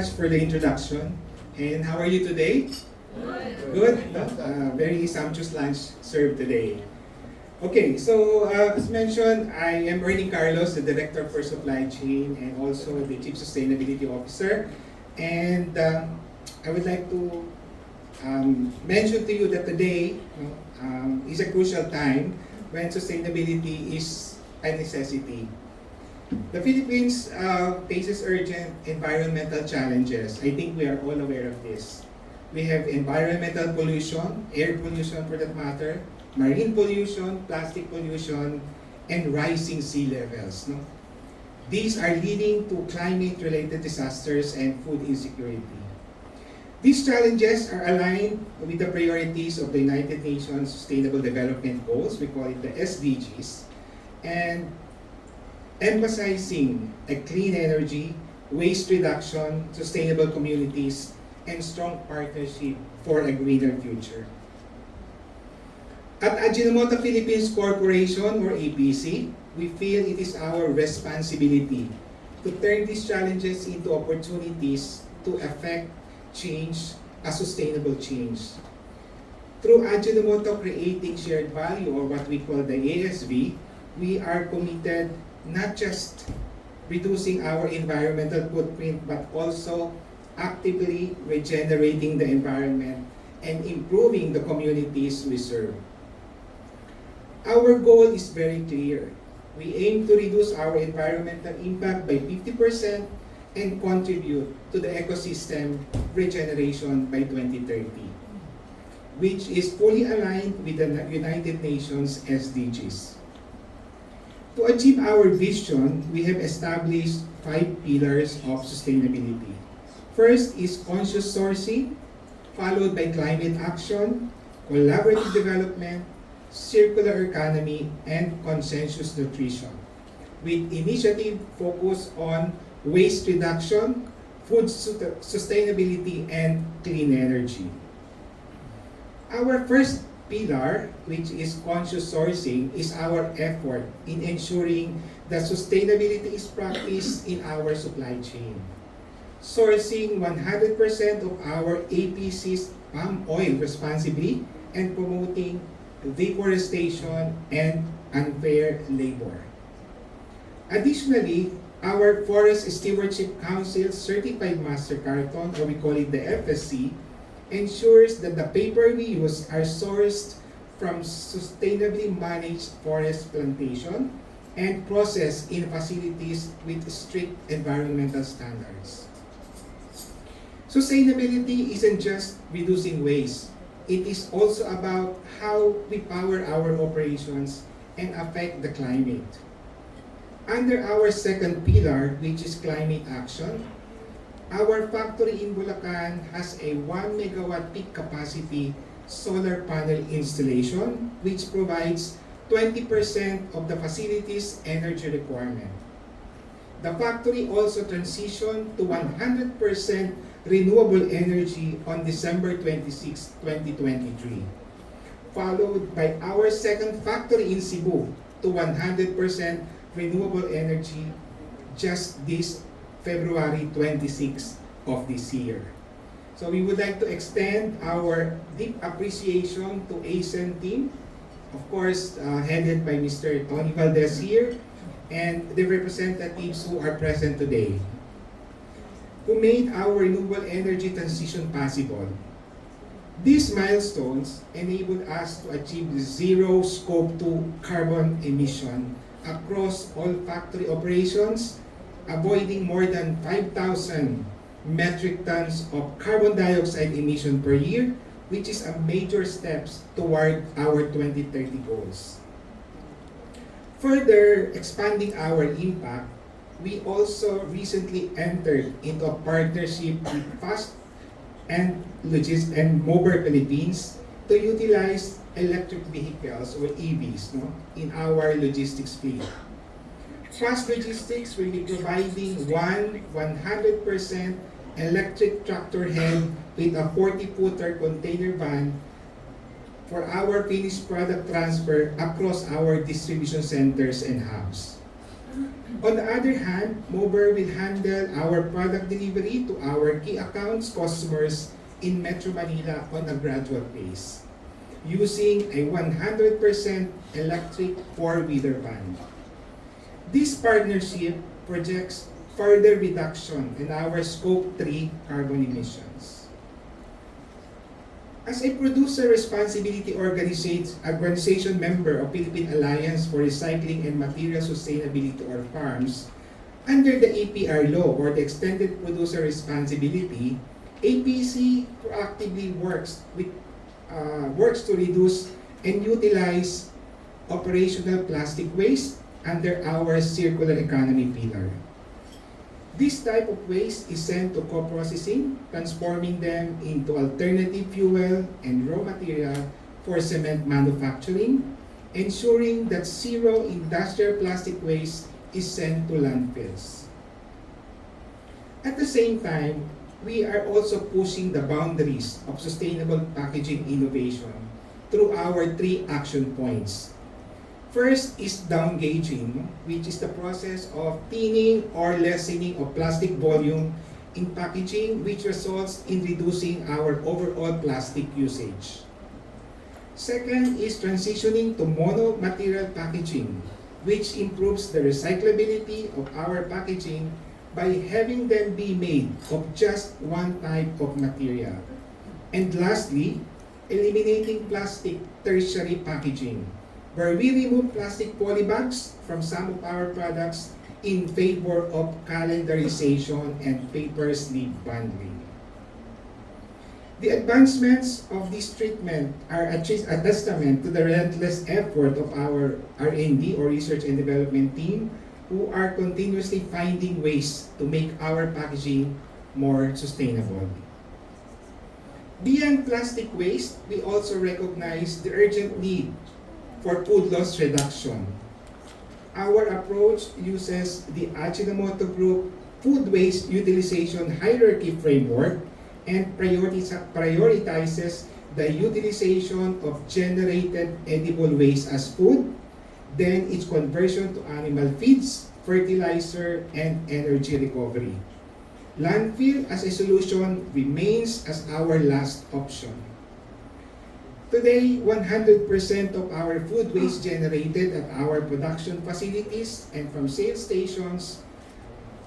much for the introduction. And how are you today? Good. Very sumptuous lunch served today. Okay, so as mentioned, I am Ernie Carlos, the Director for Supply Chain and also the Chief Sustainability Officer. And I would like to mention to you that today is a crucial time when sustainability is a necessity. The Philippines faces urgent environmental challenges. I think we are all aware of this. We have environmental pollution, air pollution for that matter, marine pollution, plastic pollution, and rising sea levels. No? These are leading to climate-related disasters and food insecurity. These challenges are aligned with the priorities of the United Nations Sustainable Development Goals, we call it the SDGs, and emphasizing a clean energy, waste reduction, sustainable communities, and strong partnership for a greener future. At Ajinomoto Philippines Corporation, or APC, we feel it is our responsibility to turn these challenges into opportunities to affect change, a sustainable change. Through Ajinomoto Creating Shared Value, or what we call the ASV, we are committed not just reducing our environmental footprint, but also actively regenerating the environment and improving the communities we serve. Our goal is very clear. We aim to reduce our environmental impact by 50% and contribute to the ecosystem regeneration by 2030, which is fully aligned with the United Nations SDGs. To achieve our vision, we have established 5 pillars of sustainability. First is conscious sourcing, followed by climate action, collaborative development, circular economy, and consensus nutrition, with initiative focused on waste reduction, food sustainability, and clean energy. Our first pillar, which is conscious sourcing, is our effort in ensuring that sustainability is practiced in our supply chain. Sourcing 100% of our APC's palm oil responsibly and promoting deforestation and unfair labor. Additionally, our Forest Stewardship Council Certified Master Carton, or we call it the FSC, ensures that the paper we use are sourced from sustainably managed forest plantation and processed in facilities with strict environmental standards. Sustainability isn't just reducing waste. It is also about how we power our operations and affect the climate. Under our second pillar, which is climate action, our factory in Bulacan has a 1 megawatt peak capacity solar panel installation, which provides 20% of the facility's energy requirement. The factory also transitioned to 100% renewable energy on December 26, 2023, followed by our second factory in Cebu to 100% renewable energy just this February 26 of this year. So we would like to extend our deep appreciation to ASEN team, of course headed by Mr. Tony Valdez here, and the representatives who are present today, who made our renewable energy transition possible. These milestones enabled us to achieve zero Scope 2 carbon emission across all factory operations, avoiding more than 5,000 metric tons of carbon dioxide emission per year, which is a major step toward our 2030 goals. Further expanding our impact, we also recently entered into a partnership with Fast and Mober Philippines to utilize electric vehicles, or EVs, in our logistics fleet. Fast Logistics will be providing 100% electric tractor head with a 40-footer container van for our finished product transfer across our distribution centers and hubs. On the other hand, Mober will handle our product delivery to our key accounts customers in Metro Manila on a gradual pace, using a 100% electric four-wheeler van. This partnership projects further reduction in our Scope 3 carbon emissions. As a producer responsibility organization member of Philippine Alliance for Recycling and Material Sustainability or FARMS, under the APR law or the Extended Producer Responsibility, APC proactively works to reduce and utilize operational plastic waste under our circular economy pillar. This type of waste is sent to co-processing, transforming them into alternative fuel and raw material for cement manufacturing, ensuring that zero industrial plastic waste is sent to landfills. At the same time, we are also pushing the boundaries of sustainable packaging innovation through our 3 action points. First is down-gauging, which is the process of thinning or lessening of plastic volume in packaging, which results in reducing our overall plastic usage. Second is transitioning to mono-material packaging, which improves the recyclability of our packaging by having them be made of just one type of material. And lastly, eliminating plastic tertiary packaging, where we remove plastic polybags from some of our products in favor of calendarization and paper sleeve bundling. The advancements of this treatment are a testament to the relentless effort of our R&D or research and development team, who are continuously finding ways to make our packaging more sustainable. Beyond plastic waste, we also recognize the urgent need for food loss reduction. Our approach uses the Ajinomoto Group Food Waste Utilization Hierarchy Framework and prioritizes the utilization of generated edible waste as food, then its conversion to animal feeds, fertilizer, and energy recovery. Landfill as a solution remains as our last option. Today, 100% of our food waste generated at our production facilities and from sales stations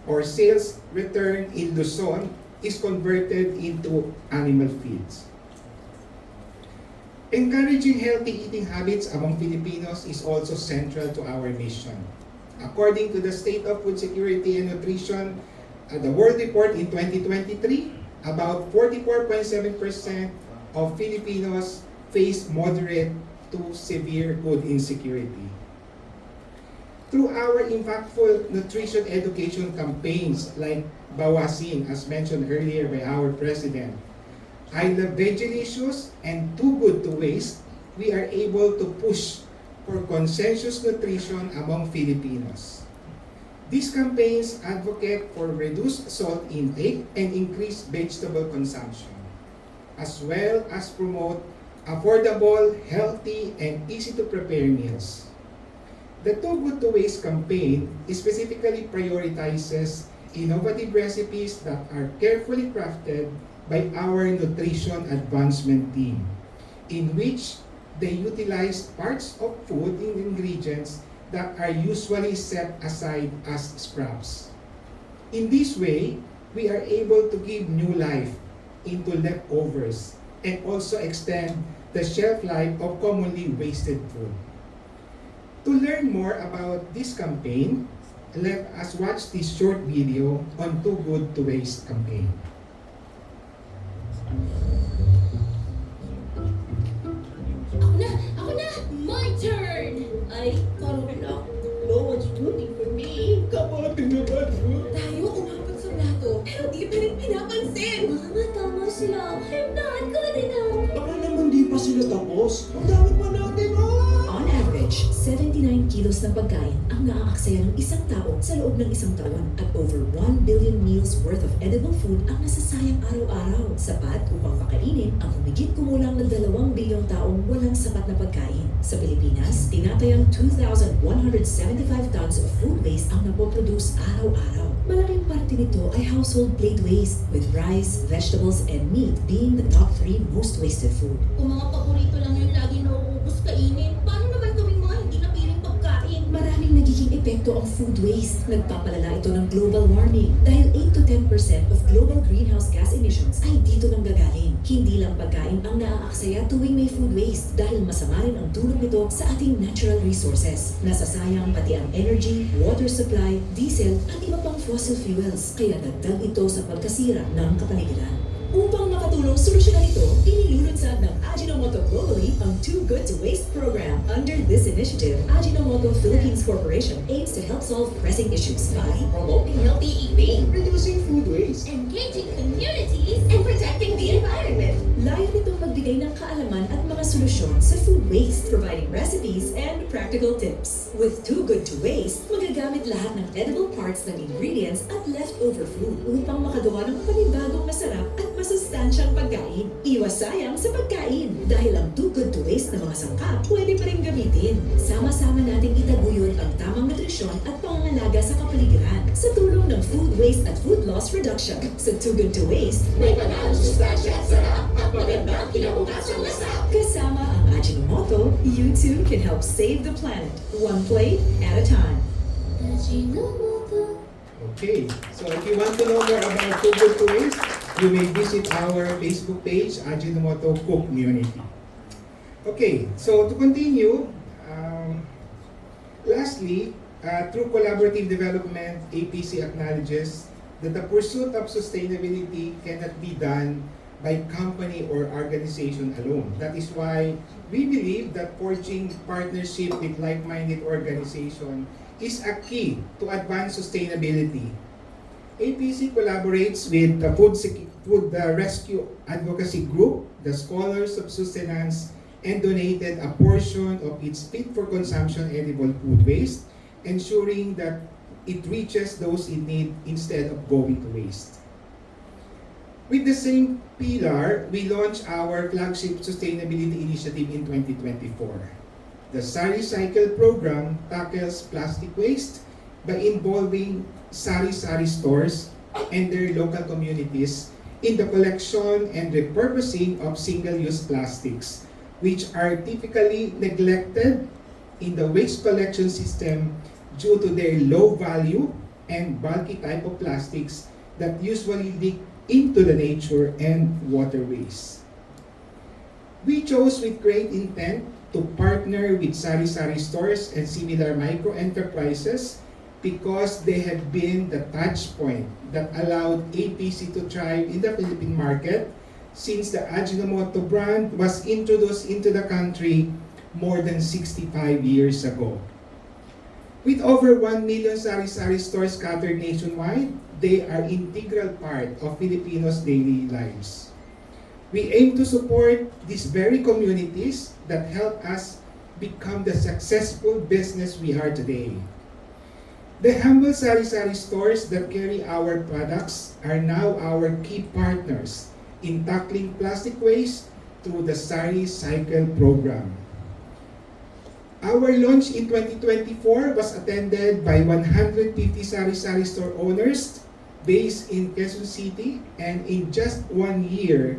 or sales return in Luzon is converted into animal feeds. Encouraging healthy eating habits among Filipinos is also central to our mission. According to the State of Food Security and Nutrition, the World Report in 2023, about 44.7% of Filipinos face moderate to severe food insecurity. Through our impactful nutrition education campaigns like Bawasin, as mentioned earlier by our President, I Love Vegelicious, and Too Good to Waste, we are able to push for consensus nutrition among Filipinos. These campaigns advocate for reduced salt intake and increased vegetable consumption, as well as promote affordable, healthy, and easy-to-prepare meals. The Too Good to Waste campaign specifically prioritizes innovative recipes that are carefully crafted by our nutrition advancement team, in which they utilize parts of food and ingredients that are usually set aside as scraps. In this way, we are able to give new life into leftovers and also extend the shelf life of commonly wasted food. To learn more about this campaign, let us watch this short video on Too Good to Waste campaign. Ako na! My turn! Ay, karoon lang. No one's rooting for me. Kapatid naman, Tayo umabot sa plato, pero di pa rin pinapansin. Mama, tama sila. I'm not good enough. Baka naman di pa sila tapos. Ang dami pa natin, On average, 79% bilyong kilos ng pagkain ang naaaksaya ng isang tao sa loob ng isang taon at over 1 billion meals worth of edible food ang nasasayang araw-araw. Sapat upang makainin ang humigit kumulang ng 2 bilyong taong walang sapat na pagkain. Sa Pilipinas, tinatayang 2,175 tons of food waste ang napoproduce araw-araw. Malaking parte nito ay household plate waste, with rice, vegetables, and meat being the top 3 most wasted food. Kung mga paborito lang yung lagi nauubos kainin, paano naman kaming mga hindi napiling pagkain? Maraming nagiging epekto ang food waste. Nagpapalala ito ng global warming dahil 8 to 10% of global greenhouse gas emissions ay dito nang gagaling. Hindi lang pagkain ang naaaksaya tuwing may food waste dahil masama rin ang tulong nito sa ating natural resources. Nasasayang pati ang energy, water supply, diesel at iba pang fossil fuels. Kaya dagdag ito sa pagkasira ng kapaligiran. Upang makatulong solusyonan ito, inilulunsad ng Ajinomoto globally ang Too Good to Waste program. Under this initiative, Ajinomoto Philippines Corporation aims to help solve pressing issues by Promoting healthy eating, Reducing food waste. engaging communities, and protecting the environment. layo nitong magbigay ng kaalaman at mga solusyon sa food waste, providing recipes and practical tips. With Too Good to Waste, magagamit lahat ng edible parts ng ingredients at leftover food upang makagawa ng panibagong masarap at masustansyang pagkain. Iwas sayang sa pagkain dahil ang Too Good to Waste na mga sangkap pwede pa rin gamitin. Sama-sama nating itaguyod ang tamang nutrisyon at pangangalaga sa kapaligiran sa tulong ng food waste at food loss reduction. Sa Too Good to Waste, May panahon sustansya at sarap at magandang kinabukasan na sa kasama ang Ajinomoto, you too can help save the planet, one plate at a time. Ajinomoto. Okay, so if you want to know more about Too Good to Waste, you may visit our Facebook page, Ajinomoto Cook Community. Okay, so to continue, lastly, through collaborative development, APC acknowledges that the pursuit of sustainability cannot be done by company or organization alone. That is why we believe that forging partnership with like-minded organization is a key to advance sustainability. APC collaborates with the Food Rescue Advocacy Group, the Scholars of Sustenance, and donated a portion of its fit-for-consumption edible food waste, ensuring that it reaches those in need instead of going to waste. With the same pillar, we launched our flagship sustainability initiative in 2024. The Sari Cycle program tackles plastic waste by involving sari-sari stores and their local communities in the collection and repurposing of single-use plastics, which are typically neglected in the waste collection system due to their low value and bulky type of plastics that usually leak into the nature and waterways. We chose with great intent to partner with sari-sari stores and similar micro-enterprises because they have been the touch point that allowed APC to thrive in the Philippine market since the Ajinomoto brand was introduced into the country more than 65 years ago. With over 1 million sari-sari stores scattered nationwide, they are integral part of Filipinos' daily lives. We aim to support these very communities that help us become the successful business we are today. The humble sari-sari stores that carry our products are now our key partners in tackling plastic waste through the Sari Cycle program. Our launch in 2024 was attended by 150 sari-sari store owners based in Quezon City, and in just 1 year,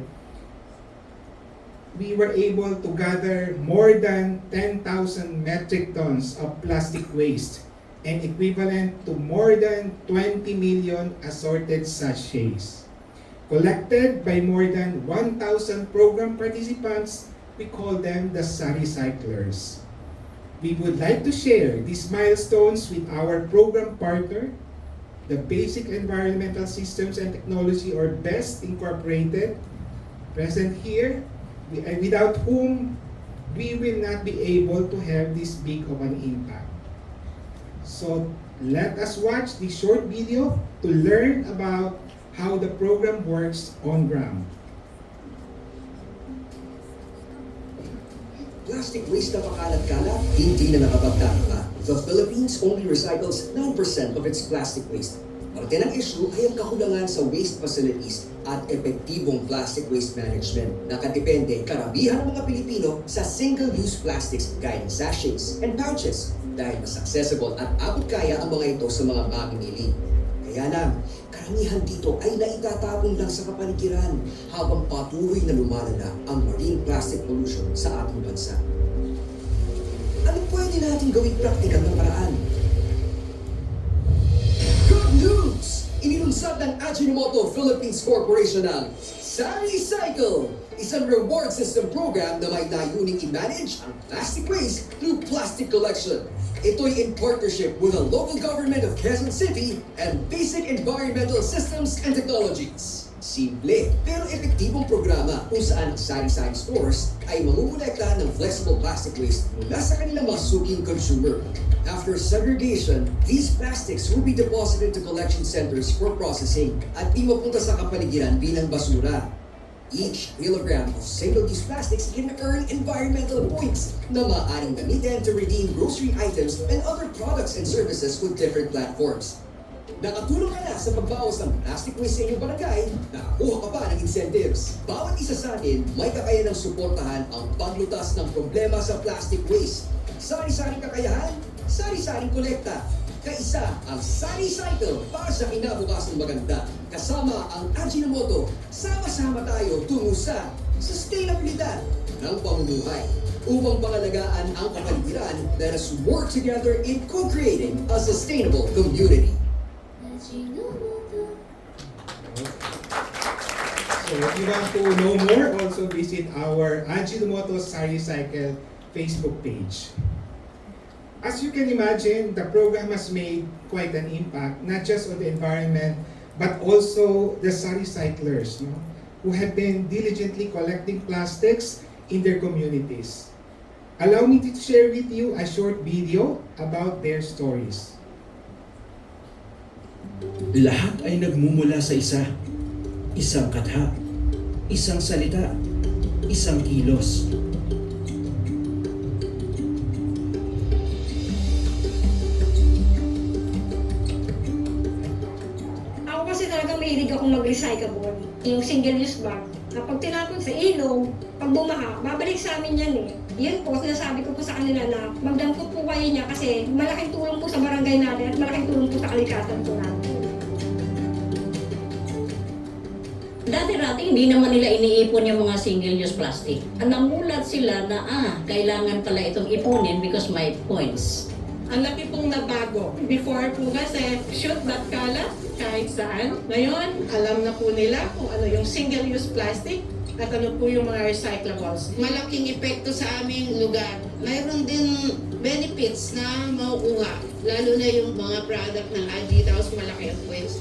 we were able to gather more than 10,000 metric tons of plastic waste and equivalent to more than 20 million assorted sachets. Collected by more than 1,000 program participants, we call them the Sari Cyclers. We would like to share these milestones with our program partner, the Basic Environmental Systems and Technology, or BEST Incorporated, present here, without whom we will not be able to have this big of an impact. So let us watch this short video to learn about how the program works on ground. Plastic waste na pakalat-kalat, hindi na nakapagtataka. The Philippines only recycles 9% of its plastic waste. Parte ng issue ay ang kakulangan sa waste facilities at epektibong plastic waste management. Nakadepende karamihan ng mga Pilipino sa single-use plastics gaya ng sachets and pouches dahil mas accessible at abot kaya ang mga ito sa mga mamimili. Kaya lang, karamihan dito ay naitatapon lang sa kapaligiran habang patuloy na lumalala ang marine plastic pollution sa ating bansa. Ano pwede natin gawing praktikal na paraan? Good news! Inilunsad ng Ajinomoto Philippines Corporation ang SariCycle, isang reward system program na may layuning i-manage ang plastic waste through plastic collection. Ito'y in partnership with the local government of Quezon City and Basic Environmental Systems and Technologies. Simple pero epektibong programa kung saan ang sari-sari stores ay mangungulekta ng flexible plastic waste mula sa kanilang mga suking consumer. After segregation, these plastics will be deposited to collection centers for processing at di mapunta sa kapaligiran bilang basura. Each kilogram of single-use plastics can earn environmental points na maaaring gamitin to redeem grocery items and other products and services with different platforms. Nakatulong ka na sa pagbawas ng plastic waste sa inyong barangay, nakakuha ka pa ng incentives. Bawat isa sa atin may kakayanang suportahan ang paglutas ng problema sa plastic waste. Sari-saring kakayahan, sari-saring kolekta. Kaisa ang SariCycle para sa kinabukasan maganda. Kasama ang Ajinomoto, sama-sama tayo tungo sa sustainabilidad ng pamumuhay. Upang pangalagaan ang kapaligiran, let us work together in co-creating a sustainable community. So if you want to know more, also visit our Ajinomoto SariCycle Facebook page. As you can imagine, the program has made quite an impact, not just on the environment, but also the SariCyclers, who have been diligently collecting plastics in their communities. Allow me to share with you a short video about their stories. Lahat ay nagmumula sa isang katha, isang salita, isang kilos. Ako kasi talaga mahilig akong mag-recyclable. Yung single-use bag. Kapag tinapon sa ilog, pag bumaha, babalik sa amin yan eh. Yun po, sinasabi ko po sa kanila na magdampot po kayo niya kasi malaking tulong po sa barangay natin at malaking tulong po sa kalikasan po natin. Dati-dati hindi naman nila iniipon yung mga single-use plastic. Namulat sila na kailangan pala itong ipunin because may points. Ang laki pong nabago. Before po kasi, shoot that kalat kahit saan. Ngayon, alam na po nila kung ano yung single-use plastic at ano po yung mga recyclables. Malaking epekto sa aming lugar. Mayroon din benefits na mauuha. Lalo na yung mga product ng Ajidaos, malaki ang pwes.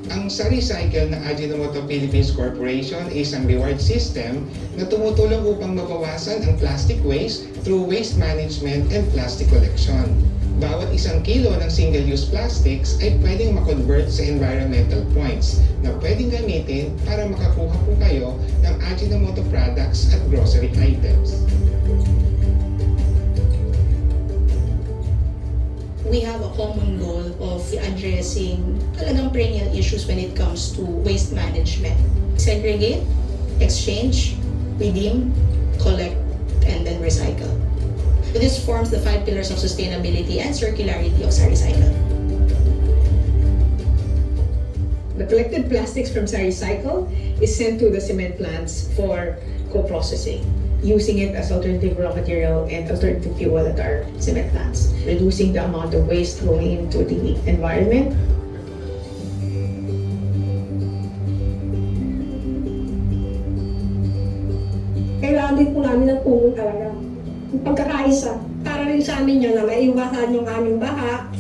Ang SariCycle ng Ajinomoto Philippines Corporation is ang reward system na tumutulong upang mabawasan ang plastic waste through waste management and plastic collection. Bawat isang kilo ng single-use plastics ay pwedeng makonvert sa environmental points na pwedeng gamitin para makakuha po kayo ng Ajinomoto products at grocery items. We have a common goal of addressing talagang perennial issues when it comes to waste management. Segregate, exchange, redeem, collect, and then recycle. This forms the 5 pillars of sustainability and circularity of SariCycle. The collected plastics from SariCycle is sent to the cement plants for co-processing, using it as alternative raw material and alternative fuel at our cement plants, reducing the amount of waste going into the environment. Kailangan din po namin ng tulong talaga. Yung pagkakaisa, para rin sa amin yun na maiwasan yung aming baha.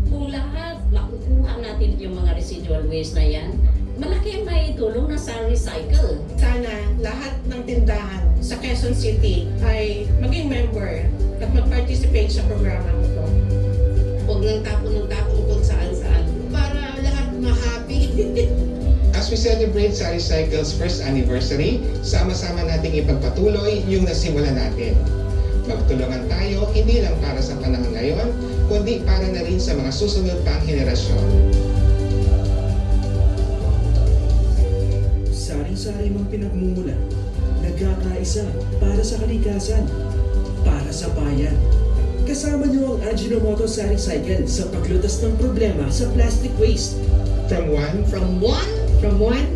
Kung lahat makukuha natin yung mga residual waste na yan, malaki ang maitulong na SariCycle. Sana lahat ng tindahan sa Quezon City ay maging member at mag-participate sa programa ito. Huwag nang tapon kung saan-saan. Para lahat ma-happy. As we celebrate SariCycle's first anniversary, sama-sama nating ipagpatuloy yung nasimula natin. Magtulungan tayo hindi lang para sa panahon ngayon, kundi para na rin sa mga susunod pang henerasyon. Saring-sari mang pinagmumula, nagkakaisa para sa kalikasan, para sa bayan. Kasama niyo ang Ajinomoto Sari Cycle sa paglutas ng problema sa plastic waste. From one From one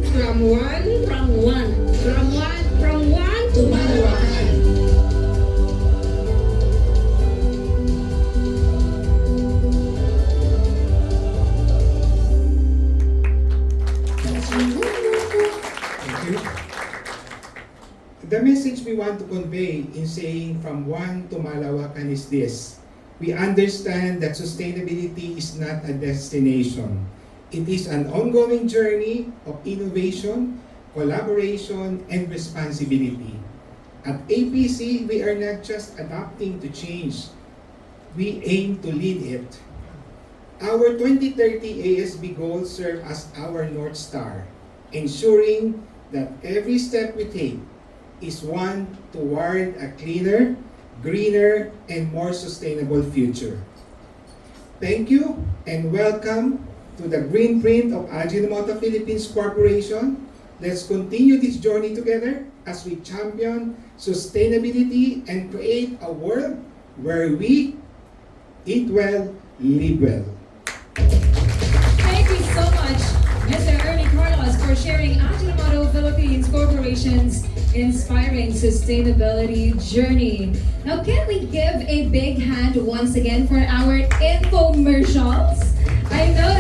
to Malawakan. Thank you. The message we want to convey in saying from one to Malawakan is this. We understand that sustainability is not a destination. It is an ongoing journey of innovation, collaboration, and responsibility. At APC, we are not just adapting to change. We aim to lead it. Our 2030 ASB goals serve as our North Star, ensuring that every step we take is one toward a cleaner, greener, and more sustainable future. Thank you and welcome to the Green Print of Ajinomoto Philippines Corporation. Let's continue this journey together as we champion sustainability and create a world where we eat well, live well. Thank you so much, Mr. Ernie Carlos, for sharing Ajinomoto Philippines Corporation's inspiring sustainability journey. Now, can we give a big hand once again for our infomercials? I know